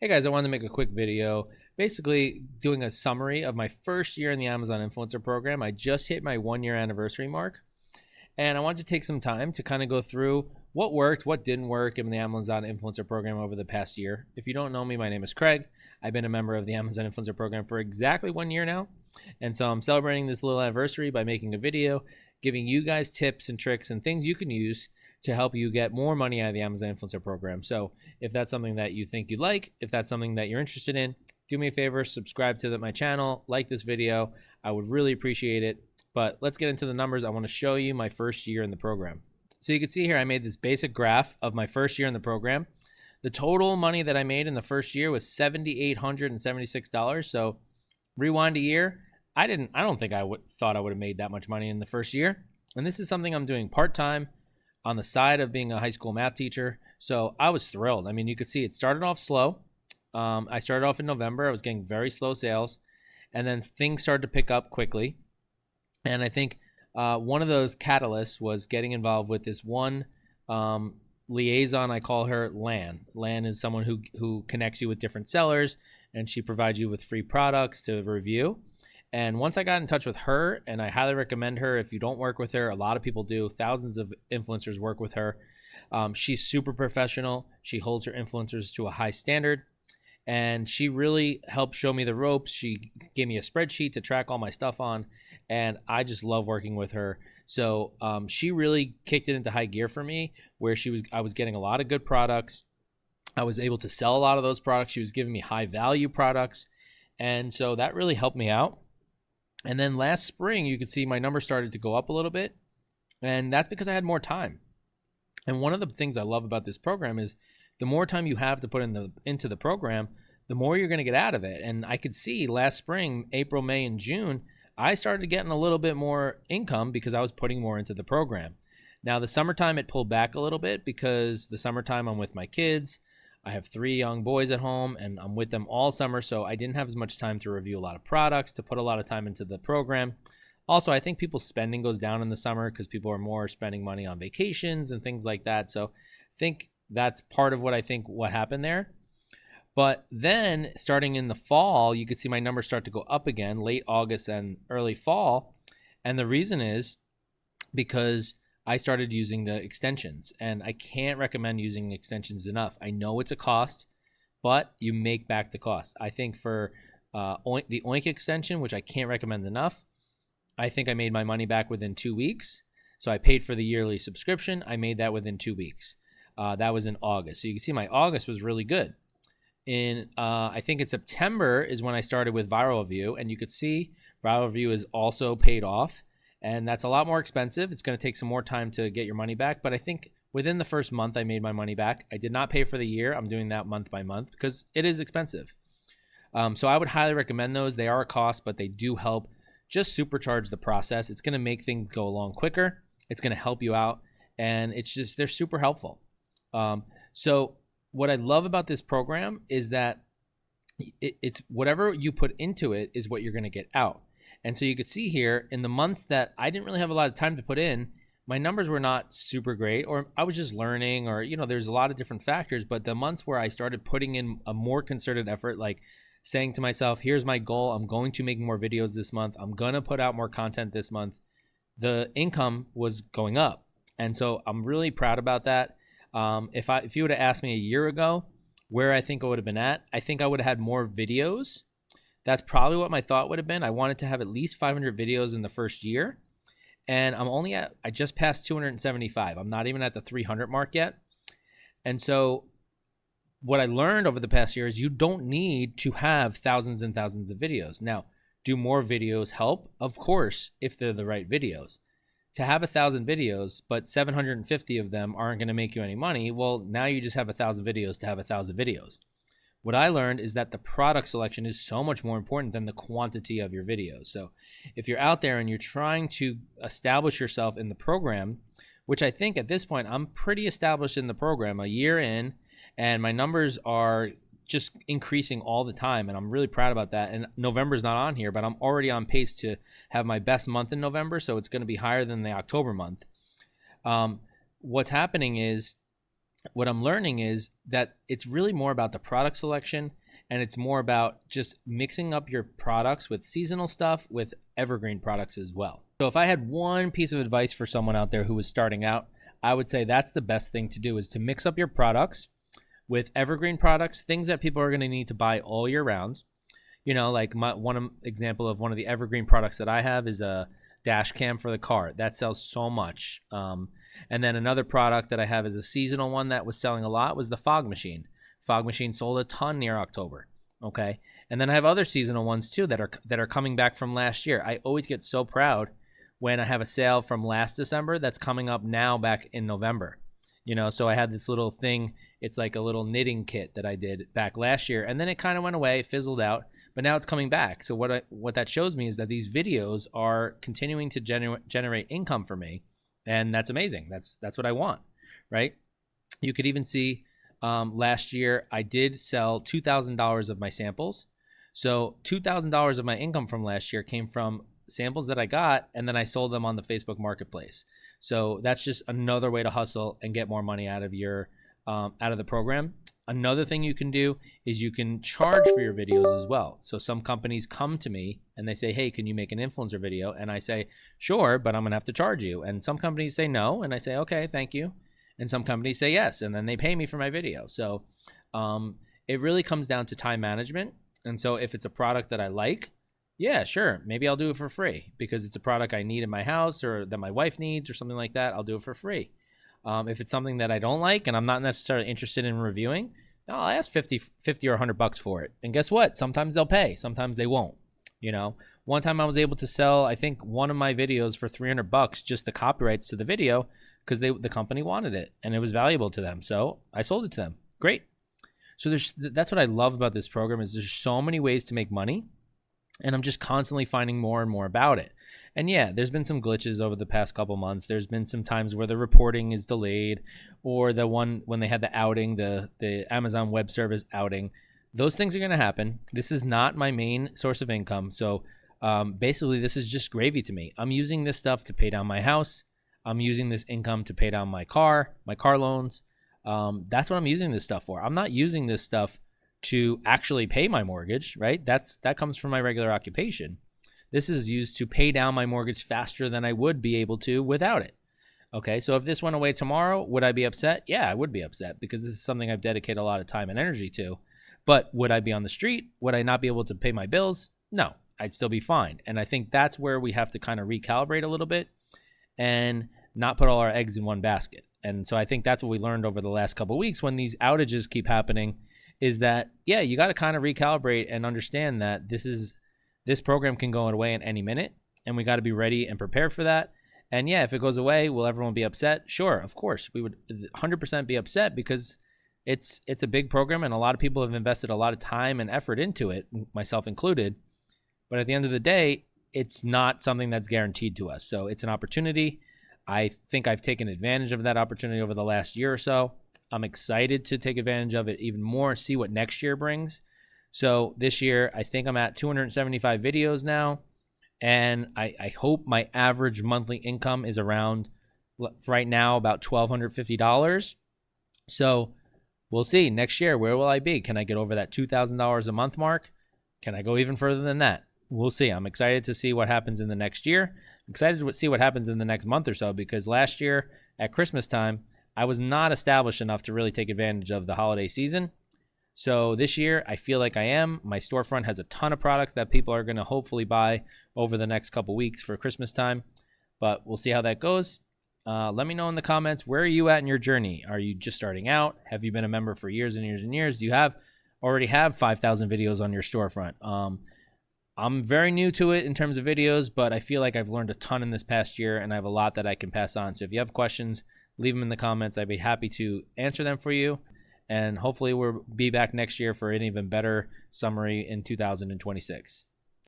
Hey guys, I wanted to make a quick video basically doing a summary of my first year in the Amazon Influencer Program. I just hit my 1 year anniversary mark, and I wanted to take some time to kind of go through what worked, what didn't work in the Amazon Influencer Program over the past year. If you don't know me, my name is Craig. I've been a member of the Amazon Influencer Program for exactly 1 year now, and so I'm celebrating this little anniversary by making a video giving you guys tips and tricks and things you can use to help you get more money out of the Amazon Influencer Program. So if that's something that you think you'd like, if that's something that you're interested in, do me a favor, subscribe to my channel, like this video. I would really appreciate it. But let's get into the numbers. I want to show you my first year in the program. So you can see here, I made this basic graph of my first year in the program. The total money that I made in the first year was $7,876. So rewind a year, I don't think thought I would have made that much money in the first year. And this is something I'm doing part-time on the side of being a high school math teacher. So I was thrilled. I mean, you could see it started off slow. I started off in November. I was getting very slow sales, and then things started to pick up quickly. And I think one of those catalysts was getting involved with this one liaison. I call her Lan. Lan is someone who connects you with different sellers, and she provides you with free products to review. And once I got in touch with her, and I highly recommend her if you don't work with her, a lot of people do. Thousands of influencers work with her. She's super professional. She holds her influencers to a high standard, and she really helped show me the ropes. She gave me a spreadsheet to track all my stuff on, and I just love working with her. So she really kicked it into high gear for me, where I was getting a lot of good products. I was able to sell a lot of those products. She was giving me high value products, and so that really helped me out. And then last spring, you could see my numbers started to go up a little bit, and that's because I had more time. And one of the things I love about this program is the more time you have to put into the program, the more you're going to get out of it. And I could see last spring, April, May, and June, I started getting a little bit more income because I was putting more into the program. Now, the summertime, it pulled back a little bit because the summertime I'm with my kids. I have 3 young boys at home, and I'm with them all summer, so I didn't have as much time to review a lot of products, to put a lot of time into the program. Also, I think people's spending goes down in the summer because people are more spending money on vacations and things like that. So I think that's part of what happened there. But then starting in the fall, you could see my numbers start to go up again, late August and early fall. And the reason is because I started using the extensions, and I can't recommend using extensions enough. I know it's a cost, but you make back the cost. I think for the Oink extension, which I can't recommend enough, I think I made my money back within 2 weeks. So I paid for the yearly subscription. I made that within 2 weeks. That was in August. So you can see my August was really good. I think in September is when I started with Viral Review, and you could see Viral Review is also paid off. And that's a lot more expensive. It's going to take some more time to get your money back. But I think within the first month, I made my money back. I did not pay for the year. I'm doing that month by month because it is expensive. So I would highly recommend those. They are a cost, but they do help just supercharge the process. It's going to make things go along quicker. It's going to help you out. And they're super helpful. So what I love about this program is that it's whatever you put into it is what you're going to get out. And so you could see here in the months that I didn't really have a lot of time to put in, my numbers were not super great, or I was just learning, or, there's a lot of different factors. But the months where I started putting in a more concerted effort, like saying to myself, here's my goal, I'm going to make more videos this month, I'm going to put out more content this month, the income was going up. And so I'm really proud about that. If you would have asked me a year ago where I think I would have been at, I think I would have had more videos. That's probably what my thought would have been. I wanted to have at least 500 videos in the first year. And I just passed 275. I'm not even at the 300 mark yet. And so what I learned over the past year is you don't need to have thousands and thousands of videos. Now, do more videos help? Of course, if they're the right videos. To have 1,000 videos, but 750 of them aren't going to make you any money, well, now you just have 1,000 videos to have 1,000 videos. What I learned is that the product selection is so much more important than the quantity of your videos. So if you're out there and you're trying to establish yourself in the program, which I think at this point, I'm pretty established in the program, a year in, and my numbers are just increasing all the time, and I'm really proud about that. And November's not on here, but I'm already on pace to have my best month in November, so it's going to be higher than the October month. What's happening is what I'm learning is that it's really more about the product selection, and it's more about just mixing up your products with seasonal stuff with evergreen products as well. So if I had one piece of advice for someone out there who was starting out, I would say that's the best thing to do, is to mix up your products with evergreen products, things that people are going to need to buy all year round. You know, like one example of one of the evergreen products that I have is a dash cam for the car. That sells so much. And then another product that I have is a seasonal one that was selling a lot was the fog machine. Fog machine sold a ton near October. Okay. And then I have other seasonal ones too that are coming back from last year. I always get so proud when I have a sale from last December that's coming up now back in November. You know, so I had this little thing. It's like a little knitting kit that I did back last year, and then it kind of went away, fizzled out, but now it's coming back. So what that shows me is that these videos are continuing to generate income for me, and that's amazing. That's what I want, right? You could even see last year I did sell $2,000 of my samples. So $2,000 of my income from last year came from samples that I got, and then I sold them on the Facebook Marketplace. So that's just another way to hustle and get more money out of your out of the program. Another thing you can do is you can charge for your videos as well. So some companies come to me and they say, hey, can you make an influencer video? And I say, sure, but I'm gonna have to charge you. And some companies say no, and I say, okay, thank you. And some companies say yes, and then they pay me for my video. So it really comes down to time management. And so if it's a product that I like, yeah, sure, maybe I'll do it for free because it's a product I need in my house or that my wife needs or something like that. I'll do it for free. If it's something that I don't like and I'm not necessarily interested in reviewing, I'll ask 50 or $100 for it. And guess what? Sometimes they'll pay, sometimes they won't. You know, one time I was able to sell, I think, one of my videos for $300, just the copyrights to the video, because the company wanted it and it was valuable to them. So I sold it to them. Great. So that's what I love about this program, is there's so many ways to make money. And I'm just constantly finding more and more about it. And yeah, there's been some glitches over the past couple months. There's been some times where the reporting is delayed, or the one when they had the outing, the Amazon Web Service outing. Those things are going to happen. This is not my main source of income. So basically, this is just gravy to me. I'm using this stuff to pay down my house. I'm using this income to pay down my car loans. That's what I'm using this stuff for. I'm not using this stuff to actually pay my mortgage, right? That comes from my regular occupation. This is used to pay down my mortgage faster than I would be able to without it. Okay, so if this went away tomorrow, would I be upset? Yeah, I would be upset because this is something I've dedicated a lot of time and energy to. But would I be on the street? Would I not be able to pay my bills? No, I'd still be fine. And I think that's where we have to kind of recalibrate a little bit and not put all our eggs in one basket. And so I think that's what we learned over the last couple of weeks when these outages keep happening, is that, yeah, you got to kind of recalibrate and understand that this program can go away in any minute, and we got to be ready and prepared for that. And yeah, if it goes away, will everyone be upset? Sure, of course. We would 100% be upset because it's a big program and a lot of people have invested a lot of time and effort into it, myself included. But at the end of the day, it's not something that's guaranteed to us. So it's an opportunity. I think I've taken advantage of that opportunity over the last year or so. I'm excited to take advantage of it even more, see what next year brings. So this year, I think I'm at 275 videos now, and I hope my average monthly income is around, right now, about $1,250. So we'll see next year, where will I be? Can I get over that $2,000 a month mark? Can I go even further than that? We'll see. I'm excited to see what happens in the next year. I'm excited to see what happens in the next month or so, because last year at Christmas time, I was not established enough to really take advantage of the holiday season. So this year, I feel like I am. My storefront has a ton of products that people are going to hopefully buy over the next couple weeks for Christmas time, but we'll see how that goes. Let me know in the comments, where are you at in your journey? Are you just starting out? Have you been a member for years and years and years? Do you already have 5,000 videos on your storefront? I'm very new to it in terms of videos, but I feel like I've learned a ton in this past year, and I have a lot that I can pass on. So if you have questions, leave them in the comments. I'd be happy to answer them for you. And hopefully we'll be back next year for an even better summary in 2026.